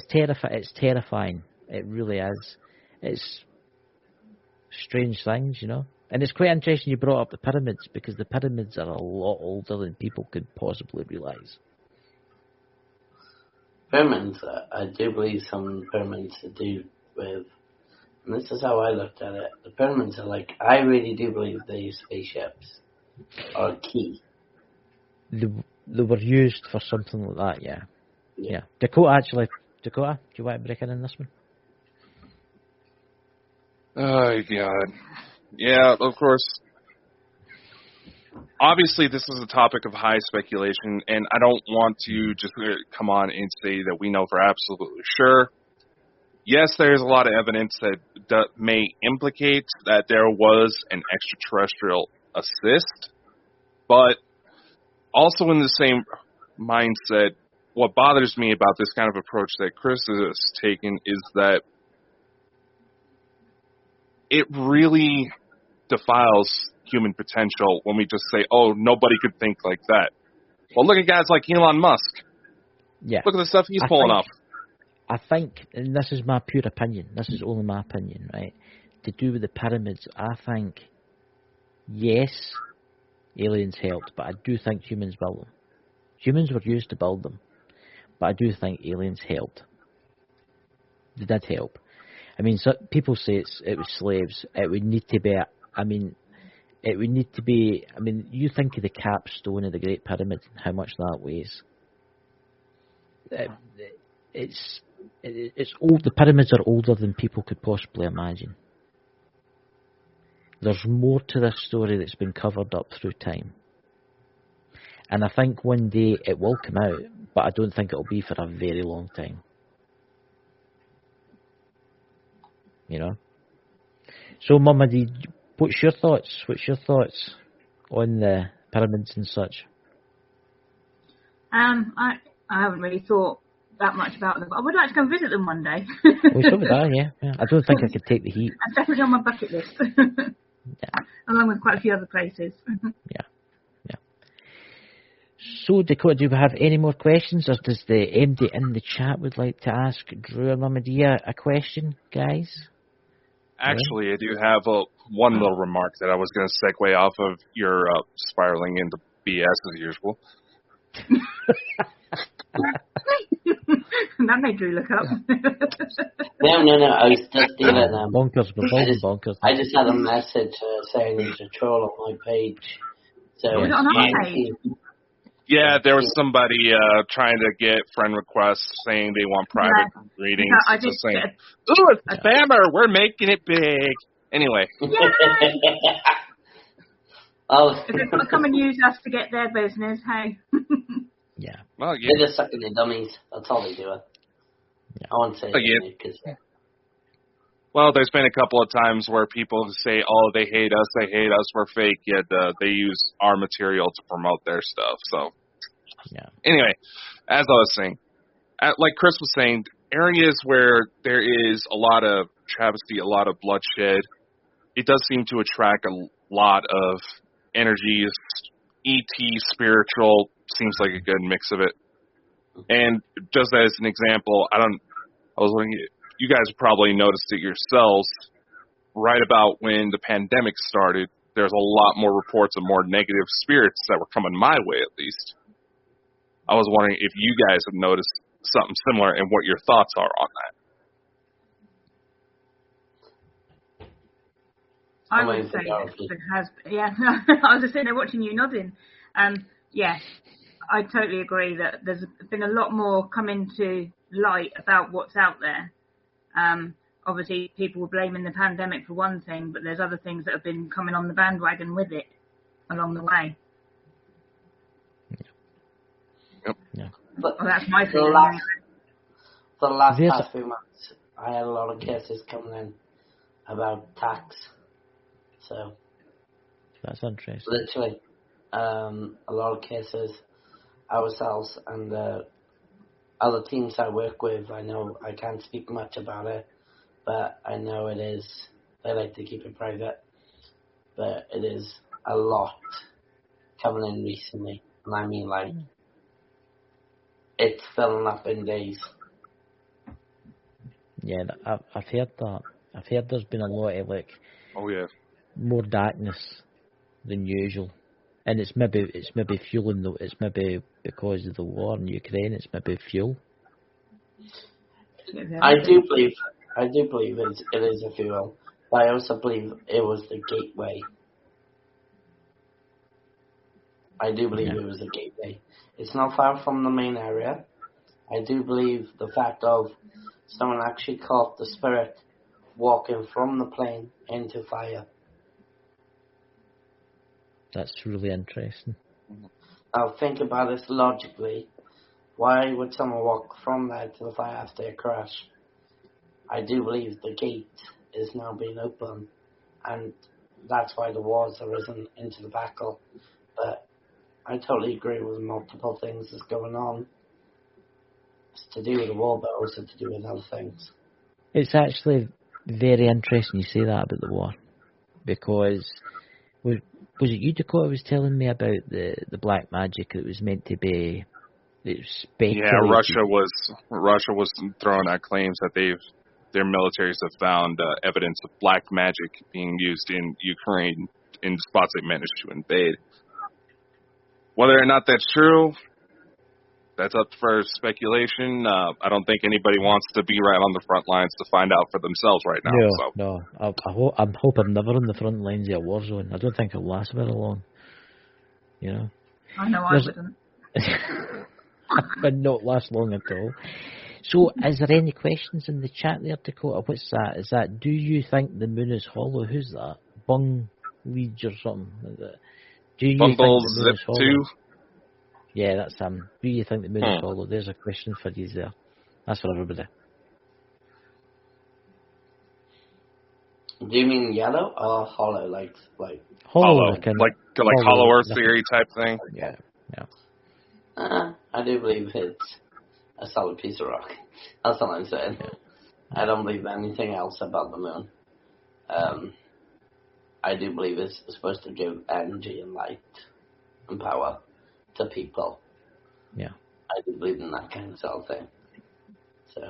terrifying. It really is. It's strange things, you know. And it's quite interesting you brought up the pyramids, because the pyramids are a lot older than people could possibly realise. Pyramids, I do believe some pyramids to do with, and this is how I looked at it, the pyramids are like, I really do believe these spaceships are key. They were used for something like that, yeah. Yeah. Dakota, do you want to break in this one? Oh, God. Yeah, of course. Obviously, this is a topic of high speculation, and I don't want to just come on and say that we know for absolutely sure. Yes, there's a lot of evidence that may implicate that there was an extraterrestrial assist, but also in the same mindset, what bothers me about this kind of approach that Chris has taken is that it really defiles human potential when we just say, oh, nobody could think like that. Well, look at guys like Elon Musk. Yeah. Look at the stuff he's pulling off. I think, and this is my pure opinion, this is only my opinion, right? To do with the pyramids, I think, yes, aliens helped, but I do think humans built them. Humans were used to build them, but I do think aliens helped. They did help. I mean, so people say it was slaves. It would need to be, you think of the capstone of the Great Pyramid and how much that weighs. It's old. The pyramids are older than people could possibly imagine. There's more to this story that's been covered up through time. And I think one day it will come out, but I don't think it'll be for a very long time. You know? So, Mama, what's your thoughts? What's your thoughts on the pyramids and such? I haven't really thought that much about them, but I would like to go visit them one day. Well, so would I, yeah. I don't think I could take the heat. That's definitely on my bucket list. Yeah. Along with quite a few other places. Yeah. So, Dakota, do we have any more questions, or does the MD in the chat would like to ask Drew or Mama Dia a question, guys? Actually, I do have one little remark that I was going to segue off of your spiraling into BS as usual. That made Drew look up. No, I was just doing it. Bonkers, bonkers. I just had a message saying there's a troll on my page. So Was it on our page? Yeah, there was somebody trying to get friend requests saying they want private readings. I just just saying, ooh, a spammer, we're making it big. Anyway. If they've got to come and use us to get their business, hey. Yeah. Well, yeah. They're just sucking their dummies. That's all they do. Yeah. I won't say it because... Well, there's been a couple of times where people say, oh, they hate us, we're fake, yet they use our material to promote their stuff. So, yeah. Anyway, as I was saying, like Chris was saying, areas where there is a lot of travesty, a lot of bloodshed, it does seem to attract a lot of energies, ET, spiritual, seems like a good mix of it. And just as an example, I was wondering, you guys probably noticed it yourselves, right about when the pandemic started, there's a lot more reports of more negative spirits that were coming my way, at least. I was wondering if you guys have noticed something similar and what your thoughts are on that. I would say it has. Yeah, I was just sitting there watching you nodding. Yes, I totally agree that there's been a lot more coming to light about what's out there. Obviously, people were blaming the pandemic for one thing, but there's other things that have been coming on the bandwagon with it along the way. Yep. Yeah. But well, that's my feeling. For the last past few months, I had a lot of cases coming in about tax. So that's interesting. Literally, a lot of cases ourselves and other teams I work with. I know I can't speak much about it, but I know it is. They like to keep it private, but it is a lot coming in recently, and I mean like it's filling up in days. Yeah, I've heard that. I've heard there's been a lot of more darkness than usual, and it's maybe fueling though. It's maybe because of the war in Ukraine. It's maybe fuel. I do believe it is a fuel, but I also believe it was the gateway. I do believe it was the gateway. It's not far from the main area. I do believe the fact of someone actually caught the spirit walking from the plane into fire. That's really interesting. Now think about this logically. Why would someone walk from there to the fire after a crash? I do believe the gate is now being opened, and that's why the wars have risen into the battle. But I totally agree with multiple things that's going on. It's to do with the war, but also to do with other things. It's actually very interesting you say that about the war, because was it you, Dakota, was telling me about the black magic that was meant to be? It was speculated. Yeah, Russia was throwing out claims that their militaries have found evidence of black magic being used in Ukraine in spots they managed to invade. Whether or not that's true, that's up for speculation. I don't think anybody wants to be right on the front lines to find out for themselves right now. No. I hope I'm never on the front lines of a war zone. I don't think it'll last very long. You know. I know I wouldn't. But not last long at all. So, is there any questions in the chat there, Dakota? What's that? Is that, do you think the moon is hollow? Who's that? Bung Leeds or something? Do you think the moon is hollow? 2? Yeah, that's him. Do you think the moon is hollow? There's a question for you there. That's for everybody. Do you mean yellow or hollow? Like hollow, like hollow Earth theory type thing? Yeah. I do believe it's a solid piece of rock. That's all I'm saying. Yeah. I don't believe anything else about the moon. I do believe it's supposed to give energy and light and power to people. Yeah. I do believe in that kind of sort of thing. So.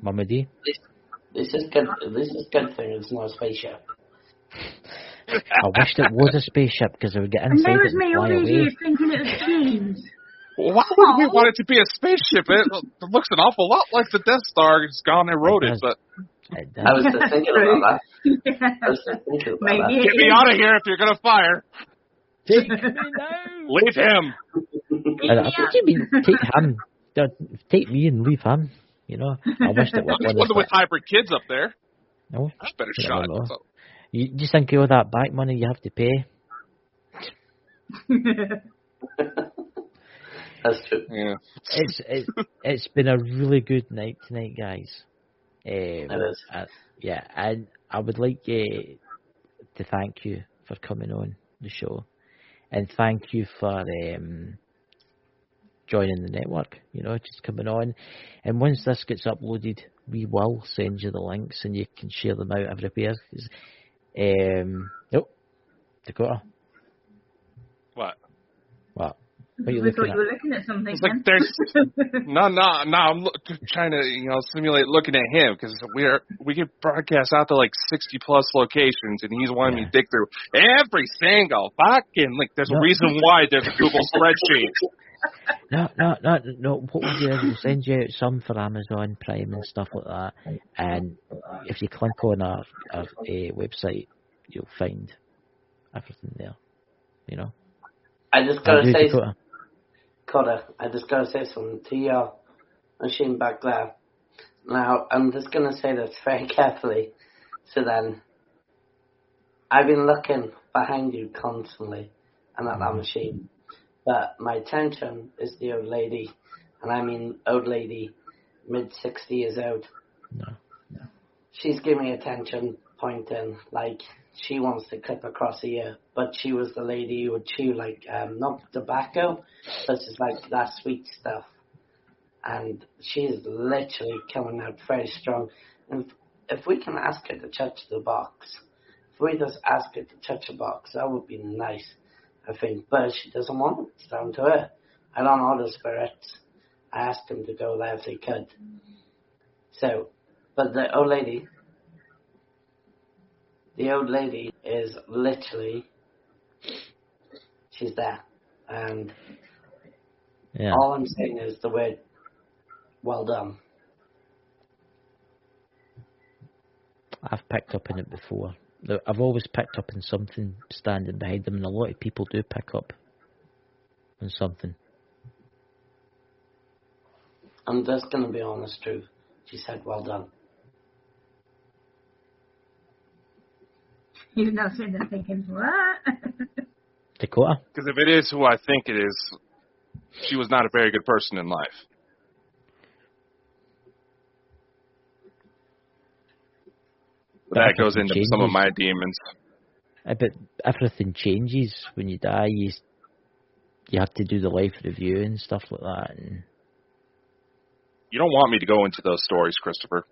Mama D? This is good. This is good thing. It's not a spaceship. I wished it was a spaceship because I would get inside it and fly away. And there was me all these years thinking it was James. Why would we want it to be a spaceship? It looks an awful lot like the Death Star. It's gone and wrote it, but... I was just thinking about that. Maybe. Get me out of here if you're going to fire. Take me now. Leave him. What do you mean, take him? Take me and leave him. You know, I wish it was one with hybrid kids up there. No, that's a better shot. So. You just think all that back money you have to pay. That's true. Yeah. It's been a really good night tonight, guys. It is. Yeah, and I would like to thank you for coming on the show, and thank you for joining the network. You know, just coming on, and once this gets uploaded, we will send you the links, and you can share them out everywhere. Dakota. What? What are you thought you were looking at something. It's like there's no. I'm trying to simulate looking at him because we get broadcast out to like 60 plus locations, and he's wanting me to dig through every single fucking link. There's a reason why there's a Google spreadsheet. No. What we'll do is we'll send you out some for Amazon Prime and stuff like that, and if you click on our website, you'll find everything there. You know. I just gotta say, Coda, I just gotta say something to your machine back there. Now, I'm just gonna say this very carefully. So then, I've been looking behind you constantly and at that machine. But my attention is the old lady, and I mean old lady, mid-60 years old. No. She's giving me attention, pointing, like she wants to clip across the ear, but she was the lady who would chew like, not tobacco, but it's like that sweet stuff. And she's literally coming out very strong. And if we can ask her to touch the box, if we just ask her to touch the box, that would be nice, I think. But she doesn't want it. It's down to her. I don't know the spirits. I asked them to go there if they could. So, but the old lady is literally, she's there. And all I'm saying is the word, well done. I've picked up on it before. I've always picked up on something standing behind them, and a lot of people do pick up on something. I'm just going to be honest, truth. She said, well done. You're now sitting there thinking, what? Dakota? Because if it is who I think it is, she was not a very good person in life. That goes into some of my demons. But everything changes when you die. You have to do the life review and stuff like that. And you don't want me to go into those stories, Christopher.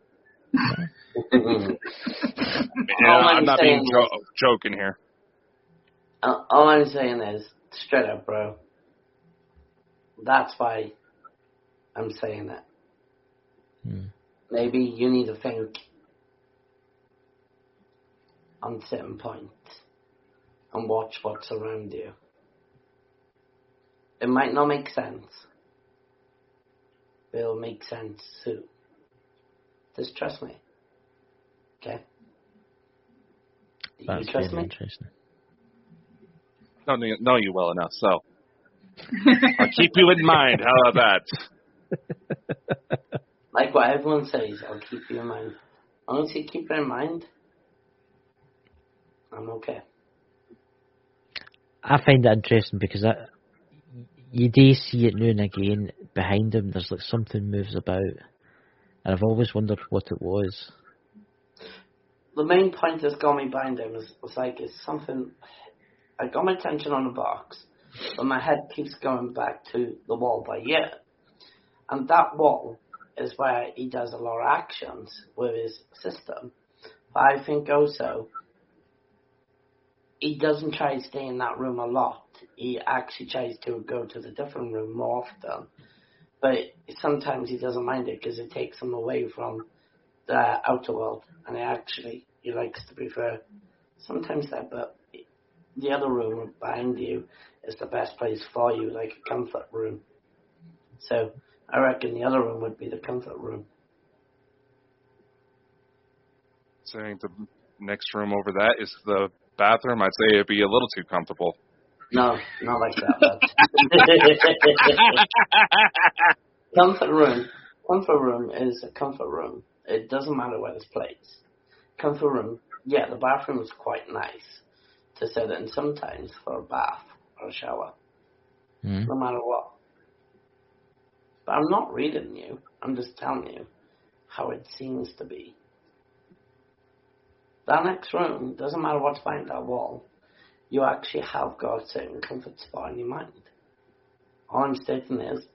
I'm not being joking here. All I'm saying is, straight up, bro. That's why I'm saying it. Maybe you need to think on certain points and watch what's around you. It might not make sense, but it'll make sense soon. Just trust me. Okay? Do you trust me? Interesting. Don't know you well enough, so I'll keep you in mind. How about that? Like what everyone says, I'll keep you in mind. Once you keep it in mind, I'm okay. I find it interesting because you do see it now and again behind him. There's like something moves about, and I've always wondered what it was. The main point that's got me behind him is like it's something. I got my attention on the box, but my head keeps going back to the wall by you, and that wall is where he does a lot of actions with his system. But I think also he doesn't try to stay in that room a lot. He actually tries to go to the different room more often. But sometimes he doesn't mind it because it takes him away from the outer world. And he likes to prefer sometimes that, but the other room behind you is the best place for you, like a comfort room. So I reckon the other room would be the comfort room. Saying the next room over that is the bathroom, I'd say it'd be a little too comfortable. No, not like that. Comfort room is a comfort room. It doesn't matter where it's placed. Comfort room, yeah, the bathroom is quite nice to sit in sometimes for a bath or a shower. No matter what. But I'm not reading you. I'm just telling you how it seems to be. That next room, doesn't matter what's behind that wall, you actually have got a certain comfort spot in your mind. All I'm stating is,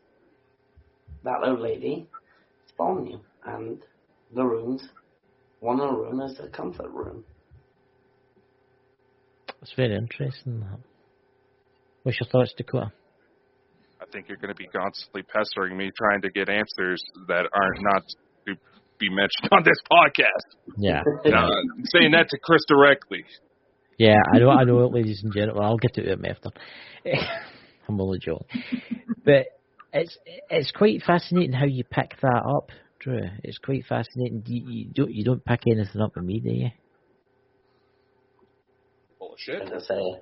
that old lady is following you, and the rooms, one of the rooms is the comfort room. It's very interesting. What's your thoughts, Dakota? I think you're going to be constantly pestering me trying to get answers that aren't not to be mentioned on this podcast. Yeah. Saying that to Chris directly. Yeah, I know, ladies and gentlemen. I'll get to it after. I'm only joking. But it's quite fascinating how you pick that up, Drew. It's quite fascinating. You don't pick anything up with me, do you? Bullshit. As I say.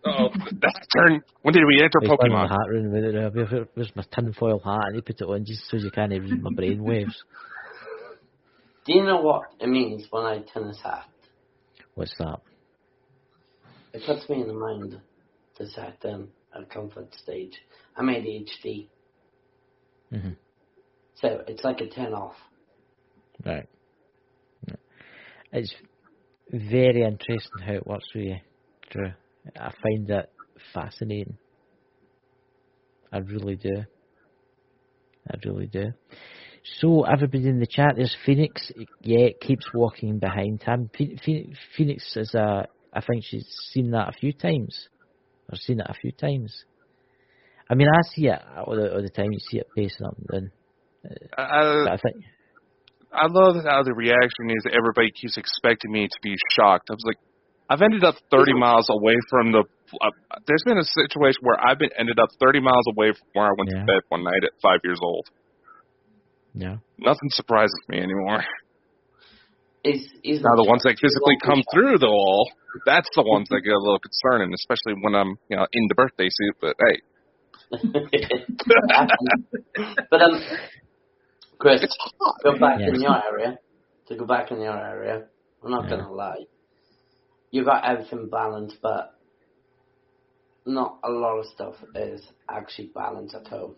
Uh-oh, that's turn. When did we enter Pokemon? The hat room with it. Where's my tinfoil hat? And he put it on just so you can't read my brainwaves. Do you know what it means when I turn this hat? What's that? It puts me in the mind to set in a comfort stage. I'm ADHD. Mm-hmm. So it's like a turn off. Right. It's very interesting how it works with you, Drew. I find it fascinating. I really do. So, everybody in the chat, there's Phoenix. Yeah, keeps walking behind him. Phoenix is I think she's seen that a few times. I've seen it a few times. I mean, I see it all the time. You see it pacing up and I think. I love how the reaction is everybody keeps expecting me to be shocked. I was like, I've ended up 30 miles away from the... there's been a situation where I've ended up 30 miles away from where I went to bed one night at 5 years old. Yeah. Nothing surprises me anymore. Now the ones that physically come through the wall, that's the ones that get a little concerning, especially when I'm in the birthday suit, but hey. But Chris, go back in your area. To go back in your area, I'm not going to lie. You got everything balanced, but not a lot of stuff is actually balanced at home.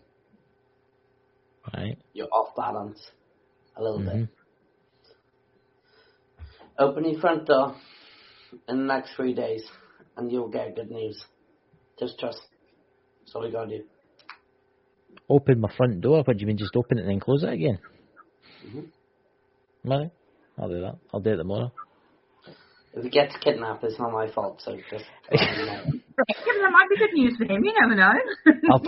Right. You're off balance a little bit. Open your front door in the next 3 days, and you'll get good news. Just trust. That's all you gotta do. Open my front door? What do you mean, just open it and then close it again? Money? I'll do that. I'll do it tomorrow. If he gets kidnapped, it's not my fault. So just. That might be good news for him. You never know.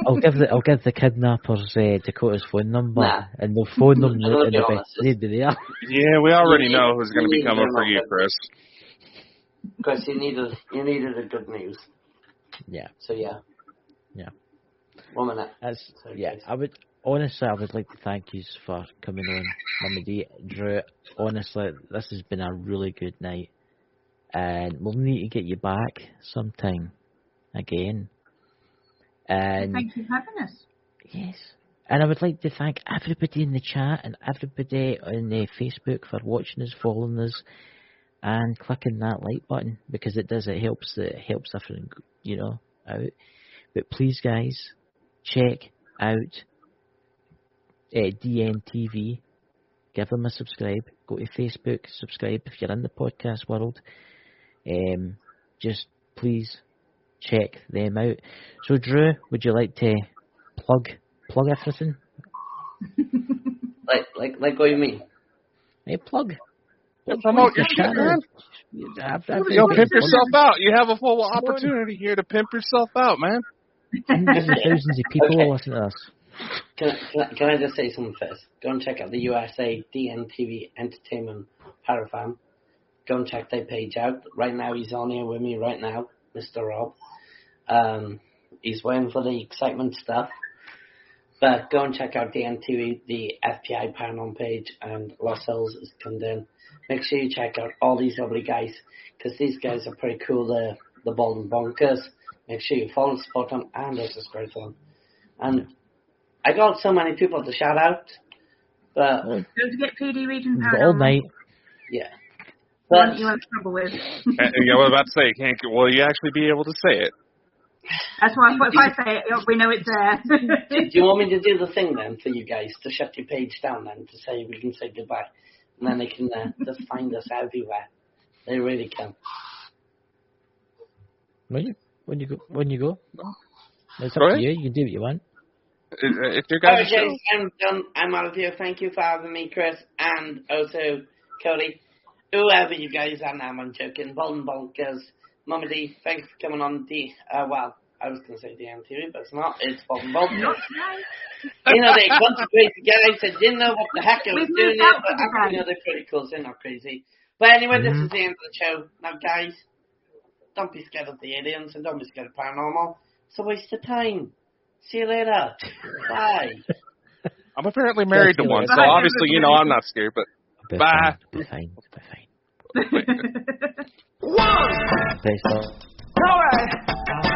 I'll give the kidnappers Dakota's phone number, and they'll phone them. They'd be there. Yeah, we already know who's going to be coming for you, Chris. Chris, you needed a good news. Yeah. So yeah. 1 minute. I would like to thank you for coming on, Mummy D, Drew. Honestly, this has been a really good night. And we'll need to get you back sometime again. And thank you for having us. Yes. And I would like to thank everybody in the chat and everybody on Facebook for watching us, following us, and clicking that like button, because it helps everything, out. But please, guys, check out DNTV. Give them a subscribe. Go to Facebook, subscribe if you're in the podcast world. Just please check them out. So, Drew, would you like to plug everything? like what do you mean? Hey, plug. Promote your shit, man. Pimp yourself out. You have a full opportunity here to pimp yourself out, man. Hundreds of thousands of people will listen to us. Can I just say something first? Go and check out the USA DNTV Entertainment Parafam. Go and check their page out. Right now, he's on here with me right now, Mr. Rob. He's waiting for the excitement stuff. But go and check out DNTV, the FBI Paranormal page, and Los Hills is coming in. Make sure you check out all these lovely guys, because these guys are pretty cool, the Bald and Bonkers. Make sure you follow, support them, and subscribe to them. And I got so many people to shout out, but... Don't forget PD Region Paranormal. All night. Yeah. One you have trouble with. I was about to say, will you actually be able to say it? That's why if I say it, we know it's there. Do you want me to do the thing then for you guys, to shut your page down then, to say we can say goodbye? And then they can just find us everywhere. They really can. When you go? It's up to you. You can do what you want. If your guys okay, I'm done. I'm out of here. Thank you for having me, Chris, and also Cody. Whoever you guys are now, I'm joking. Bolton Bonkers, Mummy D, thanks for coming on I was going to say DMTV, but it's not. It's Bolton Bonkers. They bunch of crazy guys that didn't know what the heck I was doing there, but they're pretty cool, so they're not crazy. But anyway, this is the end of the show. Now, guys, don't be scared of the aliens and don't be scared of paranormal. It's a waste of time. See you later. Bye. I'm apparently married to one, so obviously, I'm not scared, but bye. Be fine. One! Peace out. All right.